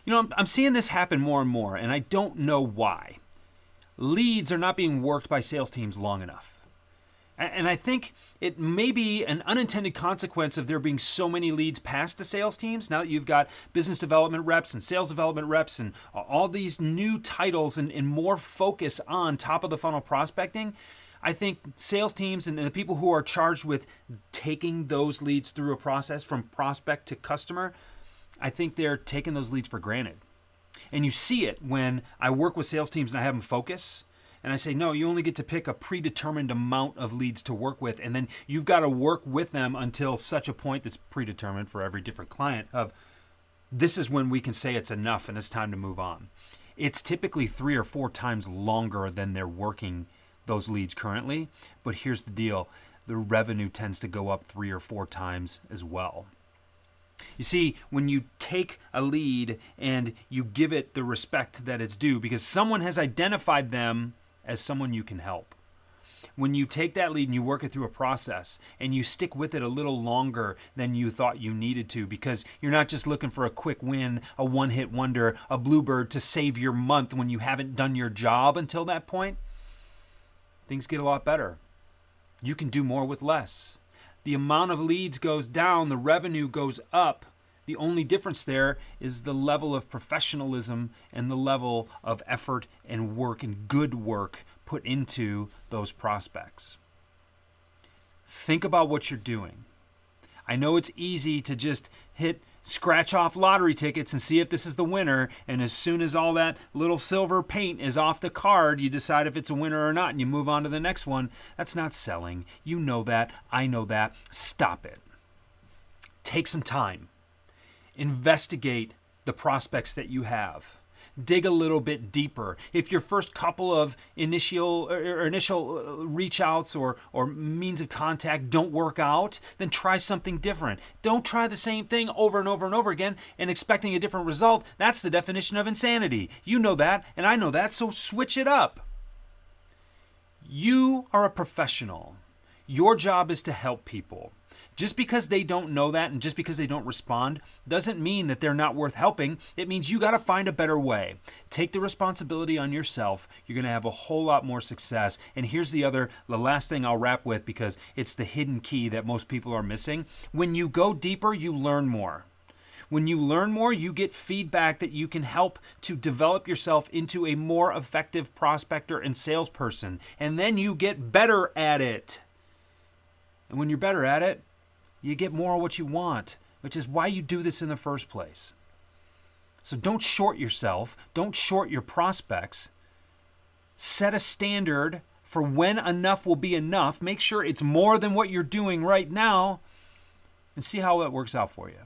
I'm seeing this happen more and more, and I don't know why. Leads are not being worked by sales teams long enough. And I think it may be an unintended consequence of there being so many leads passed to sales teams. Now that you've got business development reps and sales development reps and all these new titles and more focus on top of the funnel prospecting, I think sales teams and the people who are charged with taking those leads through a process from prospect to customer, I think they're taking those leads for granted. And you see it when I work with sales teams and I have them focus. And I say, no, you only get to pick a predetermined amount of leads to work with. And then you've got to work with them until such a point that's predetermined for every different client of this is when we can say it's enough and it's time to move on. It's typically 3 or 4 times longer than they're working those leads currently. But here's the deal. The revenue tends to go up 3 or 4 times as well. You see, when you take a lead and you give it the respect that it's due because someone has identified them as someone you can help. When you take that lead and you work it through a process and you stick with it a little longer than you thought you needed to because you're not just looking for a quick win, a one-hit wonder, a bluebird to save your month when you haven't done your job until that point, things get a lot better. You can do more with less. The amount of leads goes down, the revenue goes up. The only difference there is the level of professionalism and the level of effort and work and good work put into those prospects. Think about what you're doing. I know it's easy to just scratch off lottery tickets and see if this is the winner, and as soon as all that little silver paint is off the card, you decide if it's a winner or not and you move on to the next one. That's not selling. You know that. I know that. Stop it. Take some time. Investigate the prospects that you have. Dig a little bit deeper. If your first couple of initial reach outs or means of contact don't work out, then try something different. Don't try the same thing over and over and over again and expecting a different result. That's the definition of insanity. You know that, and I know that, so switch it up. You are a professional. Your job is to help people. Just because they don't know that and just because they don't respond doesn't mean that they're not worth helping. It means you got to find a better way. Take the responsibility on yourself. You're going to have a whole lot more success. And here's the last thing I'll wrap with because it's the hidden key that most people are missing. When you go deeper, you learn more. When you learn more, you get feedback that you can help to develop yourself into a more effective prospector and salesperson. And then you get better at it. And when you're better at it, you get more of what you want, which is why you do this in the first place. So don't short yourself. Don't short your prospects. Set a standard for when enough will be enough. Make sure it's more than what you're doing right now and see how that works out for you.